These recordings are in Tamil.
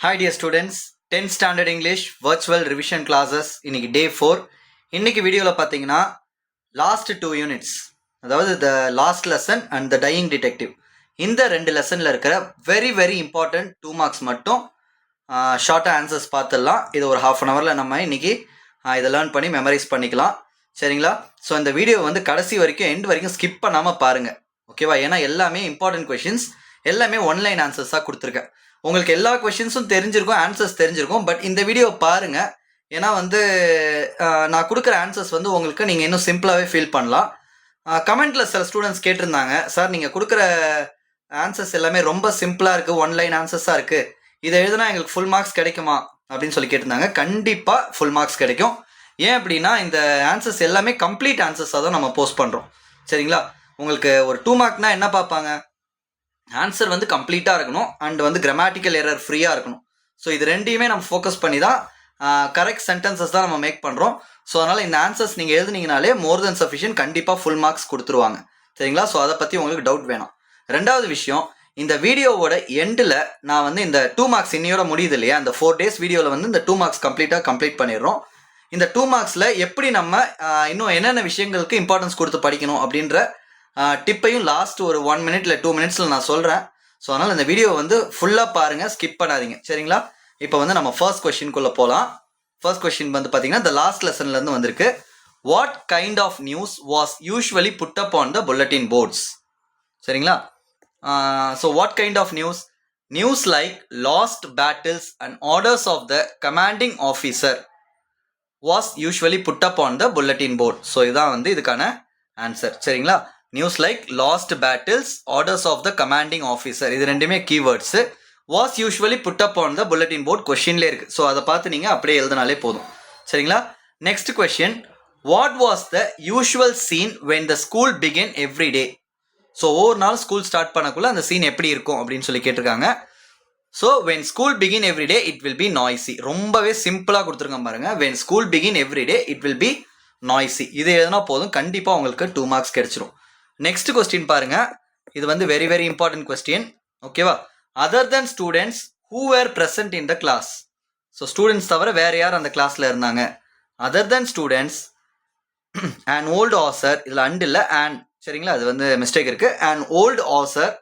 Hi dear students, 10th standard English virtual revision classes இன்னைக்கு day 4. இன்னைக்கு வீடியோவில் பார்த்தீங்கன்னா லாஸ்ட் 2 யூனிட்ஸ், அதாவது the last lesson and the dying detective, இந்த ரெண்டு லெசனில் இருக்கிற வெரி வெரி இம்பார்ட்டன்ட் 2 மார்க்ஸ் மட்டும் ஷார்ட்டாக ஆன்சர்ஸ் பார்த்துடலாம். இது ஒரு half அன் ஹவரில் நம்ம இன்னைக்கு இதை லேர்ன் பண்ணி மெமரைஸ் பண்ணிக்கலாம். சரிங்களா? ஸோ இந்த வீடியோ வந்து கடைசி வரைக்கும் எண்ட் வரைக்கும் ஸ்கிப் பண்ணாமல் பாருங்கள், ஓகேவா? ஏன்னா எல்லாமே இம்பார்ட்டன்ட் கொஷின்ஸ், எல்லாமே ஒன்லைன் ஆன்சர்ஸாக கொடுத்துருக்கேன். உங்களுக்கு எல்லா கொஷின்ஸும் தெரிஞ்சிருக்கும், ஆன்சர்ஸ் தெரிஞ்சிருக்கும். பட் இந்த வீடியோ பாருங்க, ஏன்னா வந்து நான் கொடுக்குற ஆன்சர்ஸ் வந்து உங்களுக்கு நீங்கள் இன்னும் சிம்பிளாகவே ஃபீல் பண்ணலாம். கமெண்ட்ல சில ஸ்டூடெண்ட்ஸ் கேட்டிருந்தாங்க, சார் நீங்கள் கொடுக்குற ஆன்சர்ஸ் எல்லாமே ரொம்ப சிம்பிளாக இருக்குது, ஒன்லைன் ஆன்சர்ஸாக இருக்குது, இதை எழுதுனா எங்களுக்கு ஃபுல் மார்க்ஸ் கிடைக்குமா அப்படின்னு சொல்லி கேட்டிருந்தாங்க. கண்டிப்பாக ஃபுல் மார்க்ஸ் கிடைக்கும். ஏன் அப்படின்னா இந்த ஆன்சர்ஸ் எல்லாமே கம்ப்ளீட் ஆன்சர்ஸாக தான் நம்ம போஸ்ட் பண்ணுறோம். சரிங்களா? உங்களுக்கு ஒரு 2 மார்க்னா என்ன பார்ப்பாங்க? ஆன்சர் வந்து கம்ப்ளீட்டாக இருக்கணும் அண்ட் வந்து கிராமட்டிக்கல் எரர் ஃப்ரீயாக இருக்கணும். ஸோ இது ரெண்டையுமே நம்ம ஃபோக்கஸ் பண்ணி தான் கரெக்ட் சென்டென்சஸ் தான் நம்ம மேக் பண்ணுறோம். ஸோ அதனால் இந்த ஆன்சர்ஸ் நீங்கள் எழுதுனீங்கனாலே மோர் தென் சஃபிஷியன்ட், கண்டிப்பாக ஃபுல் மார்க்ஸ் கொடுத்துருவாங்க. சரிங்களா? ஸோ அதை பற்றி உங்களுக்கு டவுட் வேணும். ரெண்டாவது விஷயம், இந்த வீடியோவோட எண்டில் நான் வந்து இந்த 2 மார்க்ஸ் இன்னையோட முடியுது இல்லையா, அந்த 4 days வீடியோவில் வந்து இந்த 2 மார்க்ஸ் கம்ப்ளீட் பண்ணிடுறோம். இந்த 2 மார்க்ஸில் எப்படி நம்ம இன்னும் என்னென்ன விஷயங்களுக்கு இம்பார்ட்டன்ஸ் கொடுத்து படிக்கணும் அப்படின்ற டிப்பையும் லாஸ்ட் ஒரு 1 minute இல்லை 2 minutesல நான் சொல்கிறேன். ஸோ அதனால் இந்த வீடியோ வந்து ஃபுல்லாக பாருங்கள், ஸ்கிப் பண்ணாதீங்க. சரிங்களா? இப்போ வந்து நம்ம ஃபர்ஸ்ட் கொஸ்டின்குள்ளே போகலாம். ஃபர்ஸ்ட் கொஸ்டின் வந்து பார்த்தீங்கன்னா இந்த லாஸ்ட் லெசன்லேருந்து வந்திருக்கு. What kind of news was usually put up on the bulletin boards? சரிங்களா? So what kind of news? News like last battles and orders of the commanding officer was usually put up on the bulletin board. So இதுதான் வந்து இதுக்கான ஆன்சர். சரிங்களா? News like last battles, orders of the commanding officer, இது ரெண்டுமே keywords. Was usually put up on the bulletin board கொஸ்டின்லேயே இருக்குது. ஸோ அதை பார்த்து நீங்கள் அப்படியே எழுதினாலே போதும். சரிங்களா? Next question, what was the usual scene when the school begin every day? So ஒவ்வொரு நாள் ஸ்கூல் ஸ்டார்ட் பண்ணக்குள்ள அந்த சீன் எப்படி இருக்கும் அப்படின்னு சொல்லி கேட்டிருக்காங்க. So when school begin every day it will be noisy. ரொம்பவே சிம்பிளாக கொடுத்துருங்க பாருங்க. When school begin every day it will be noisy. இது எதுனா போதும், கண்டிப்பாக உங்களுக்கு 2 மார்க்ஸ் கிடைச்சிரும். நெக்ஸ்ட் கொஸ்டின் பாருங்க, இது வந்து வெரி வெரி இம்பார்ட்டன்ட் கொஸ்டின், ஓகேவா? Other than students who were present in the class. So students தவிர வேற யார் அந்த கிளாஸ்ல இருந்தாங்க? Other than students and old Hauser, இதில் அண்ட் இல்லை அண்ட், சரிங்களா? அது வந்து மிஸ்டேக் இருக்கு. And old Hauser,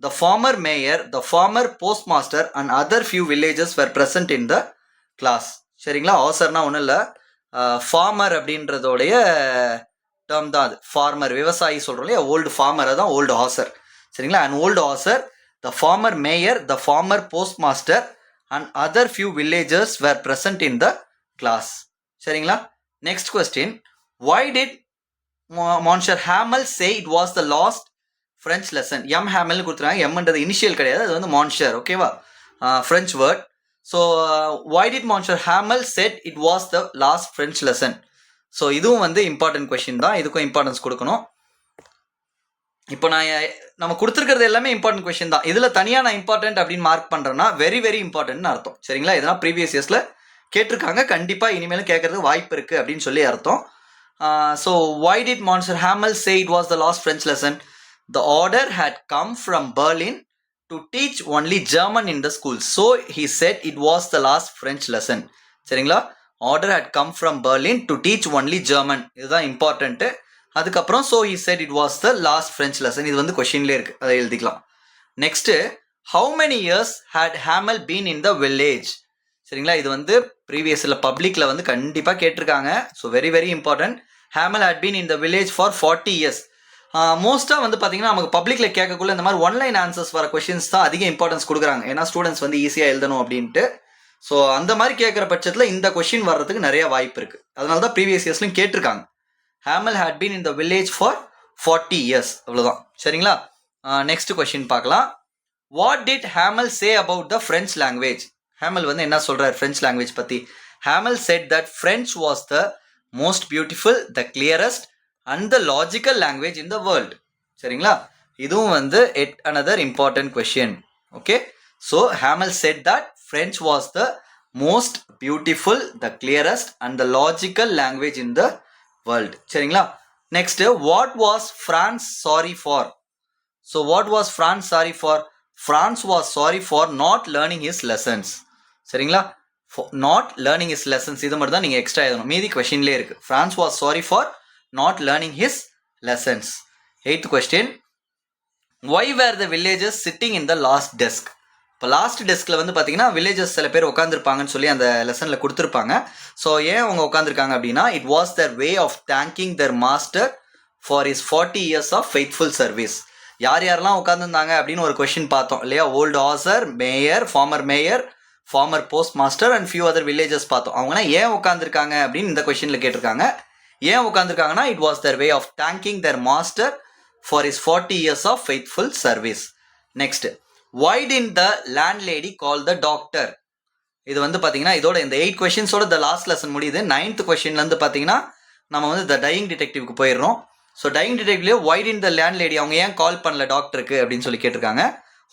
the former mayor, the former post master and other few villages were present in the class. சரிங்களா? ஆசர்னா ஒன்றும் இல்லை, ஃபார்மர் அப்படின்றதோடைய டேர்ம் தான் அது. ஃபார்மர், விவசாயி சொல்கிறோம் இல்லையா, ஓல்டு ஃபார்மரை தான் ஓல்டு ஆசர். சரிங்களா? And old Hauser, the former mayor, the former post master and other few villagers were present in the class. சரிங்களா? Next question, why did Monsieur Hamel say it was the last French lesson? M Hamel கொடுத்துருக்காங்க. எம்ன்றது இனிஷியல் கிடையாது, அது வந்து மான்ஷர், ஓகேவா? French word. So why did Monsieur Hamel said it was the last French lesson? So இதுவும் வந்து இம்பார்ட்டன்ட் கொஸ்டின் தான், இதுக்கும் இம்பார்ட்டன்ஸ் கொடுக்கணும். இப்போ நம்ம கொடுத்துருக்கிறது எல்லாமே இம்பார்ட்டன்ட் கொஸ்டின் தான். இதில் தனியாக நான் இம்பார்ட்டன்ட் அப்படின்னு மார்க் பண்ணுறேன்னா வெரி வெரி இம்பார்ட்டன்ட்னு அர்த்தம். சரிங்களா? இதெல்லாம் ப்ரீவியஸ் இயர்ஸில் கேட்டிருக்காங்க, கண்டிப்பாக இனிமேலும் கேட்கறதுக்கு வாய்ப்பு இருக்குது அப்படின்னு சொல்லி அர்த்தம். So why did Monsieur Hamel say it was the last French lesson? The order had come from Berlin to teach only German in the school. So he said it was the last French lesson. சரிங்களா? Order had come from Berlin to teach only German. இதுதான் இம்பார்ட்டன்ட்டு. அதுக்கப்புறம் so he said it was the last French lesson. இது வந்து கொஷின்லேயே இருக்கு, அதை எழுதிக்கலாம். Next, how many years had Hamel been in the village? சரிங்களா? இது வந்து ப்ரீவியஸில் பப்ளிக்கில் வந்து கண்டிப்பாக கேட்டிருக்காங்க. So very very important. Hamel had been in the village for 40 years. மோஸ்ட்டாக வந்து பார்த்தீங்கன்னா நமக்கு பப்ளிக்கில் கேட்கக்குள்ள இந்த மாதிரி ஒன்லைன் ஆன்சர்ஸ் வர கொஷின்ஸ் தான் அதிக இம்பார்ட்டன்ஸ் கொடுக்குறாங்க. ஏன்னா ஸ்டூடெண்ட்ஸ் வந்து ஈஸியாக எழுதணும் அப்படின்ட்டு. ஸோ அந்த மாதிரி கேட்குற பட்சத்தில் இந்த கொஷின் வர்றதுக்கு நிறைய வாய்ப்பு இருக்குது. அதனால தான் ப்ரீவியஸ் இயர்ஸ்லையும் கேட்டிருக்காங்க. Hamel had been in the village for 40 years. அவ்வளோதான். சரிங்களா? நெக்ஸ்ட் கொஷின் பார்க்கலாம். What did Hamel say about the French language? Hamel வந்து என்ன சொல்கிறார் ஃப்ரெஞ்ச் லாங்குவேஜ் பற்றி? Hamel said that French was the most beautiful, the clearest and the logical language in the world. சரிங்களா? இதுவும் வந்து another important question. Okay? So Hamel said that French was the most beautiful, the clearest and the logical language in the world. சரிங்களா? Next, what was France sorry for? So what was France sorry for? France was sorry for not learning his lessons. சரிங்களா? நாட் லேர்னிங் ஹிஸ் லெசன்ஸ் இது மட்டும் தான் நீங்கள் எக்ஸ்ட்ரா எழுதணும். மீதி கொஷின்லேயே இருக்குது. Franz was sorry for not learning his lessons. 8th question, why were the villages sitting in the last desk? இப்போ லாஸ்ட் டெஸ்கில் வந்து பார்த்தீங்கன்னா வில்லேஜஸ் சில பேர் உட்காந்துருப்பாங்கன்னு சொல்லி அந்த லெசனில் கொடுத்துருப்பாங்க. ஸோ ஏன் அவங்க உட்காந்துருக்காங்க அப்படின்னா, it was their way of thanking their master for his 40 years of faithful service. யார் யாரெல்லாம் உட்காந்துருந்தாங்க அப்படின்னு ஒரு கொஷின் பார்த்தோம் இல்லையா? Old Hauser, mayor, former post master and few other villages பார்த்தோம். அவங்கன்னா ஏன் உட்காந்துருக்காங்க அப்படின்னு இந்த கொஷினில் கேட்டிருக்காங்க. ஏன் உட்காந்துருக்காங்கன்னா, it was their way of thanking their master for his 40 years of faithful service. Next, why didn't the landlady call the doctor? இது வந்து பார்த்தீங்கன்னா இதோட இந்த 8 கொஷின்ஸோட த லாஸ்ட் லெசன் முடியுது. 9th கொஷின்லேருந்து பார்த்தீங்கன்னா நம்ம வந்து த டையிங் டிடெக்டிவ்க்கு போயிடுறோம். ஸோ டையிங் டிடெக்டிவ்லேயே why didn't the landlady, அவங்க ஏன் கால் பண்ணல டாக்டருக்கு அப்படின்னு சொல்லி கேட்டிருக்காங்க.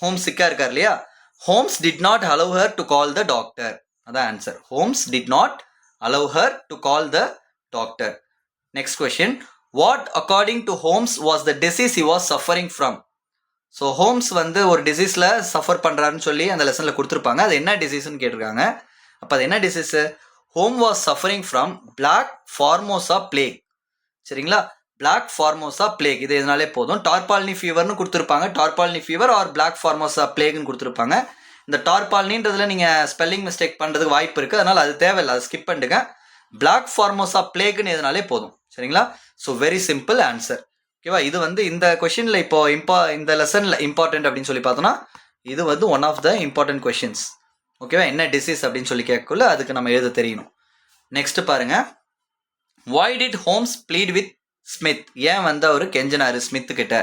ஹோம்ஸ் சிக்காக இருக்கார் இல்லையா? Holmes did not allow her to call the doctor. அதான் answer. Holmes did not allow her to call the doctor. Next question, what according to Holmes was the disease he was suffering from? So Holmes வந்து ஒரு டிசீஸில் சஃபர் பண்ணுறாருன்னு சொல்லி அந்த லெசனில் கொடுத்துருப்பாங்க. அது என்ன டிசீஸ்ன்னு கேட்டிருக்காங்க. அப்போ அது என்ன டிசீஸு? ஹோம் was suffering from black Formosa plague. சரிங்களா? பிளாக் ஃபார்மோசா பிளேக் இது எதனாலே போதும். டார்பாலினி ஃபீவர்னு கொடுத்துருப்பாங்க. டார்பாலினி ஃபீவர் ஆர் பிளாக் ஃபார்மோசா பிளேக்னு கொடுத்துருப்பாங்க. இந்த டார்பாலினின்றதுல நீங்கள் ஸ்பெல்லிங் மிஸ்டேக் பண்ணுறதுக்கு வாய்ப்பு இருக்குது. அதனால் அது தேவையில்லை, அது ஸ்கிப் பண்ணிட்டுங்க. பிளாக் ஃபார்மோசா பிளேக்னு எதனாலே போதும். சரிங்களா? So very simple answer. ஓகேவா? இது வந்து இந்த கொஷினில் இப்போ இந்த லெசனில் இம்பார்ட்டன்ட் அப்படின்னு சொல்லி பார்த்தோன்னா இது வந்து one of the important questions. ஓகேவா? என்ன டிசீஸ் அப்படின்னு சொல்லி கேட்கக்குள்ள அதுக்கு நம்ம எழுத தெரியணும். நெக்ஸ்ட் பாருங்க, why did Holmes plead with Smith? ஏன் வந்து அவர் கெஞ்சினாரு ஸ்மித் கிட்ட?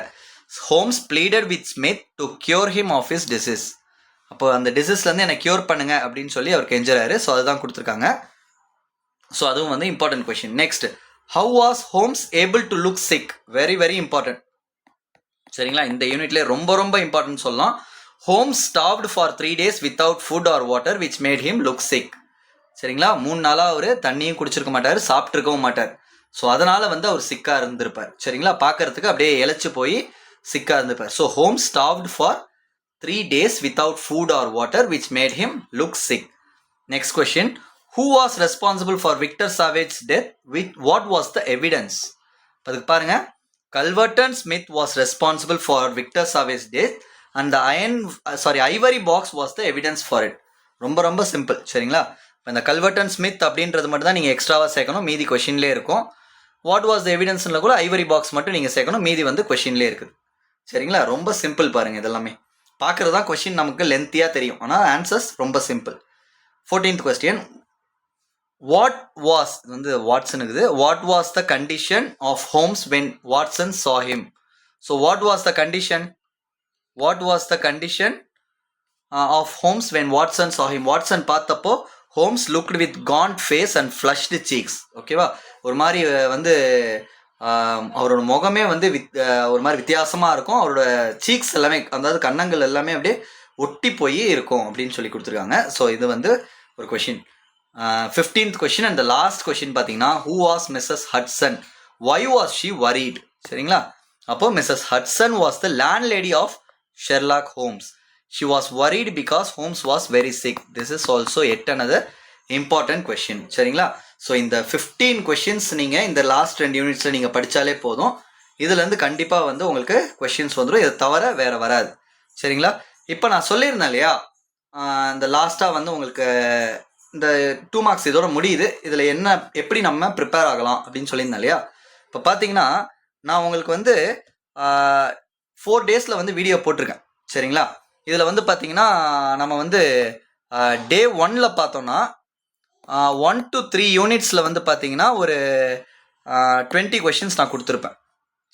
Holmes pleaded with Smith to cure him of his disease. அப்போ அந்த டிசீஸ்லேருந்து என்னை க்யூர் பண்ணுங்க அப்படின்னு சொல்லி அவர் கெஞ்சுறாரு. ஸோ அதுதான் கொடுத்துருக்காங்க. ஸோ அதுவும் வந்து important question. Next, how was Holmes able to look sick? Very very important. சரிங்களா? இந்த யூனிட்லேயே ரொம்ப ரொம்ப இம்பார்ட்டன்ட் சொல்லலாம். Holmes starved for 3 days without food or water which made him look sick. சரிங்களா? 3 நாளாக அவர் தண்ணியும் குடிச்சிருக்க மாட்டார், சாப்பிட்ருக்கவும் மாட்டார். ஸோ அதனால் வந்து அவர் சிக்காக இருந்திருப்பார். சரிங்களா? பார்க்கறதுக்கு அப்படியே இழைச்சி போய் சிக்காக இருந்திருப்பார். So Holmes starved for 3 days without food or water which made him look sick. Next question, who was responsible for Victor Savage's death? What was the evidence? அதுக்கு பாருங்க, Culverton Smith was responsible for Victor Savage's death and the ivory box was the evidence for it. ரொம்ப ரொம்ப சிம்பிள். சரிங்களா? இந்த கல்வர்டன் ஸ்மித் அப்படின்றது மட்டும் தான் நீங்கள் எக்ஸ்ட்ராவாக சேர்க்கணும், மீதி கொஷின்லேயே இருக்கும். வாட் வாஸ் த எவிடன்ஸ்ல கூட ஐவரி பாக்ஸ் மட்டும் நீங்கள் சேர்க்கணும், மீதி வந்து கொஷின்லேயே இருக்குது. சரிங்களா? ரொம்ப சிம்பிள் பாருங்கள். இதெல்லாமே பார்க்குறது தான் கொஷின் நமக்கு லென்த்தியாக தெரியும், ஆனால் ஆன்சர்ஸ் ரொம்ப simple. 14th question, what was வந்து வாட்சன் இருக்குது. What was the condition of Holmes when Watson saw him? So what was the condition? What was the condition of Holmes when Watson saw him? Watson பார்த்தப்போ Holmes looked with gaunt face and flushed cheeks. ஓகேவா? ஒரு மாதிரி வந்து அவரோட முகமே வந்து ஒரு மாதிரி வித்தியாசமாக இருக்கும். அவரோட சீக்ஸ் எல்லாமே, அதாவது கன்னங்கள் எல்லாமே அப்படியே ஒட்டி போய் இருக்கும் அப்படின்னு சொல்லி கொடுத்துருக்காங்க. ஸோ இது வந்து ஒரு question. 15th question and the last question பார்த்தீங்கன்னா, who was Mrs Hudson? Why was she worried? சரிங்களா? அப்போ Mrs Hudson was the landlady of Sherlock Holmes. She was worried because Holmes was very sick. This is also yet another important question. சரிங்களா? ஸோ இந்த 15 கொஷின்ஸ் நீங்கள் இந்த லாஸ்ட் 2 யூனிட்ஸில் நீங்கள் படித்தாலே போதும். இதுலேருந்து கண்டிப்பாக வந்து உங்களுக்கு கொஷின்ஸ் வந்துடும். இதை தவிர வேறு வராது. சரிங்களா? இப்போ நான் சொல்லியிருந்தேன் இல்லையா, இந்த லாஸ்ட்டாக வந்து உங்களுக்கு இந்த 2 மார்க்ஸ் இதோட முடியுது. இதில் என்ன எப்படி நம்ம ப்ரிப்பேர் ஆகலாம் அப்படின்னு சொல்லியிருந்தேன் இல்லையா. இப்போ பார்த்தீங்கன்னா நான் உங்களுக்கு வந்து 4 டேஸில் வந்து வீடியோ போட்டிருக்கேன். சரிங்களா? இதில் வந்து பார்த்தீங்கன்னா நம்ம வந்து டே 1ல் பார்த்தோன்னா 1 to 3 யூனிட்ஸில் வந்து பார்த்தீங்கன்னா ஒரு 20 கொஷின்ஸ் நான் கொடுத்துருப்பேன்.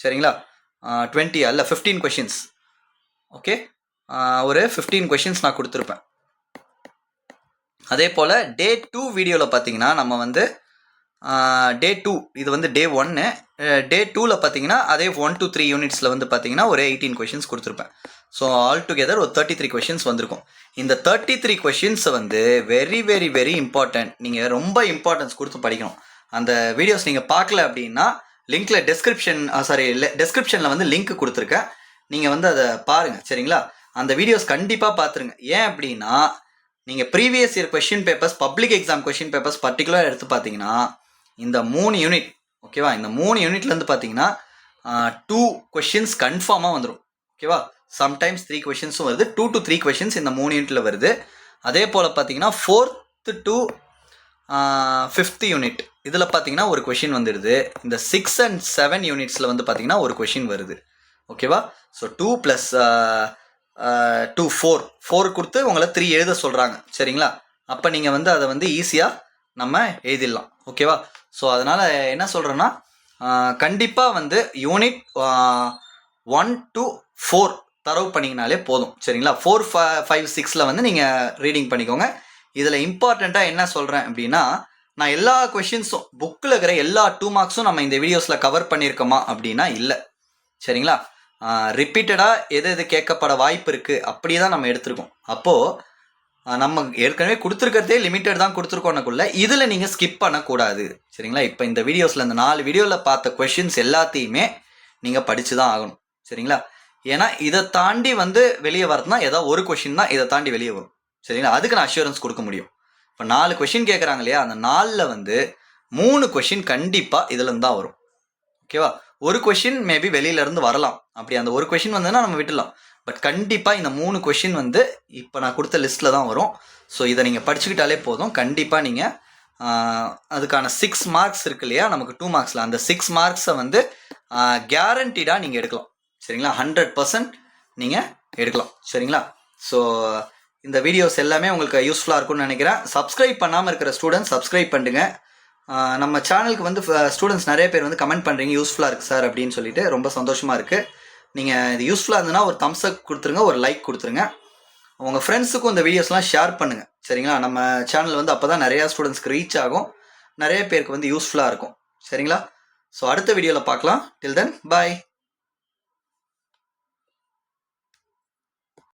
சரிங்களா? 20 அல்ல 15 கொஷின்ஸ். ஓகே, ஒரு 15 கொஷின்ஸ் நான் கொடுத்துருப்பேன். அதே போல் டே 2 வீடியோவில் பார்த்தீங்கன்னா நம்ம வந்து டே 2, இது வந்து டே 1. டே 2ல் பார்த்தீங்கன்னா அதே 1 to 3 யூனிட்ஸில் வந்து பார்த்தீங்கன்னா ஒரு 18 கொஷின்ஸ் கொடுத்துருப்பேன். ஸோ ஆல் டுகெதர் ஒரு 33 கொஷின்ஸ் வந்திருக்கும். இந்த 33 கொஷின்ஸை வந்து வெரி வெரி வெரி இம்பார்ட்டன்ட். நீங்கள் ரொம்ப இம்பார்ட்டன்ஸ் கொடுத்து படிக்கணும். அந்த வீடியோஸ் நீங்கள் பார்க்கல அப்படின்னா லிங்க்கில் டெஸ்கிரிப்ஷனில் வந்து லிங்க் கொடுத்துருக்கேன். நீங்கள் வந்து அதை பாருங்கள். சரிங்களா? அந்த வீடியோஸ் கண்டிப்பாக பார்த்துருங்க. ஏன் அப்படின்னா நீங்கள் previous year question papers, public exam question papers பர்டிகுலராக எடுத்து பார்த்தீங்கன்னா இந்த 3 யூனிட், ஓகேவா, இந்த 3 யூனிட்லேருந்து பார்த்தீங்கன்னா 2 கொஷின்ஸ் கன்ஃபார்மாக வந்துடும். ஓகேவா, சம்டைம்ஸ் 3 கொஷின்ஸும் வருது. 2 to 3 கொஷின்ஸ் இந்த 3 யூனிட்டில் வருது. அதே போல் பார்த்தீங்கன்னா 4th to 5th யூனிட் இதில் பார்த்தீங்கன்னா ஒரு கொஷின் வந்துடுது. இந்த 6 and 7 யூனிட்ஸில் வந்து பார்த்தீங்கன்னா ஒரு கொஷின் வருது. ஓகேவா, ஸோ 2 + 2 4 கொடுத்து உங்களை 3 எழுத சொல்கிறாங்க. சரிங்களா, அப்போ நீங்கள் வந்து அதை வந்து ஈஸியாக நம்ம எழுதிடலாம். ஓகேவா, ஸோ அதனால் என்ன சொல்கிறேன்னா, கண்டிப்பாக வந்து யூனிட் 1 to 4 தரவு பண்ணிங்கனாலே போதும். சரிங்களா, 4, 5, 6 வந்து நீங்கள் ரீடிங் பண்ணிக்கோங்க. இதில் இம்பார்ட்டண்ட்டாக என்ன சொல்கிறேன் அப்படின்னா, நான் எல்லா கொஷின்ஸும் புக்கில் இருக்கிற எல்லா 2 மார்க்ஸும் நம்ம இந்த வீடியோஸில் கவர் பண்ணியிருக்கோமா அப்படின்னா இல்லை. சரிங்களா, ரிப்பீட்டடாக எது கேட்கப்பட வாய்ப்பு இருக்குது அப்படியே தான் நம்ம எடுத்திருக்கோம். அப்போது நம்ம ஏற்கனவே கொடுத்துருக்கிறதே லிமிட்டட் தான் கொடுத்துருக்கோன்னக்குள்ள இதில் நீங்கள் ஸ்கிப் பண்ணக்கூடாது. சரிங்களா, இப்போ இந்த வீடியோஸில் இந்த 4 வீடியோவில் பார்த்த கொஷின்ஸ் எல்லாத்தையுமே நீங்கள் படித்து தான் ஆகணும். சரிங்களா, ஏன்னா இதை தாண்டி வந்து வெளியே வரதுனா ஏதாவது ஒரு கொஷின் தான் இதை தாண்டி வெளியே வரும். சரிங்களா, அதுக்கு நான் அஷூரன்ஸ் கொடுக்க முடியும். இப்போ 4 கொஷின் கேட்குறாங்க இல்லையா, அந்த 4ல் வந்து 3 கொஷின் கண்டிப்பாக இதுலேருந்து தான் வரும். ஓகேவா, ஒரு கொஷின் மேபி வெளியிலேருந்து வரலாம். அப்படி அந்த ஒரு கொஷின் வந்ததுன்னா நம்ம விட்டுடலாம். பட் கண்டிப்பாக இந்த 3 கொஷின் வந்து இப்போ நான் கொடுத்த லிஸ்ட்டில் தான் வரும். ஸோ இதை நீங்கள் படிச்சுக்கிட்டாலே போதும். கண்டிப்பாக நீங்கள் அதுக்கான 6 மார்க்ஸ் இருக்கு இல்லையா, நமக்கு 2 மார்க்ஸில் அந்த 6 மார்க்ஸை வந்து கேரண்டீடாக நீங்கள் எடுக்கலாம். சரிங்களா, 100% நீங்கள் எடுக்கலாம். சரிங்களா, ஸோ இந்த வீடியோஸ் எல்லாமே உங்களுக்கு யூஸ்ஃபுல்லாக இருக்கும்னு நினைக்கிறேன். சப்ஸ்கிரைப் பண்ணாமல் இருக்கிற ஸ்டூடெண்ட்ஸ் சப்ஸ்கிரைப் பண்ணுங்க. நம்ம சேனலுக்கு வந்து ஸ்டூடெண்ட்ஸ் நிறைய பேர் வந்து கமெண்ட் பண்ணுறீங்க யூஸ்ஃபுல்லாக இருக்குது சார் அப்படின்னு சொல்லிட்டு, ரொம்ப சந்தோஷமாக இருக்குது. நீங்கள் இது யூஸ்ஃபுல்லாக இருந்ததுன்னா ஒரு தம்ஸ் அப் கொடுத்துருங்க, ஒரு லைக் கொடுத்துருங்க. உங்கள் ஃப்ரெண்ட்ஸுக்கும் இந்த வீடியோஸ்லாம் ஷேர் பண்ணுங்கள். சரிங்களா, நம்ம சேனல் வந்து அப்போ தான் நிறையா ஸ்டூடெண்ட்ஸ்க்கு ரீச் ஆகும், நிறைய பேருக்கு வந்து யூஸ்ஃபுல்லாக இருக்கும். சரிங்களா, ஸோ அடுத்த வீடியோவில் பார்க்கலாம். டில் தென் பாய்.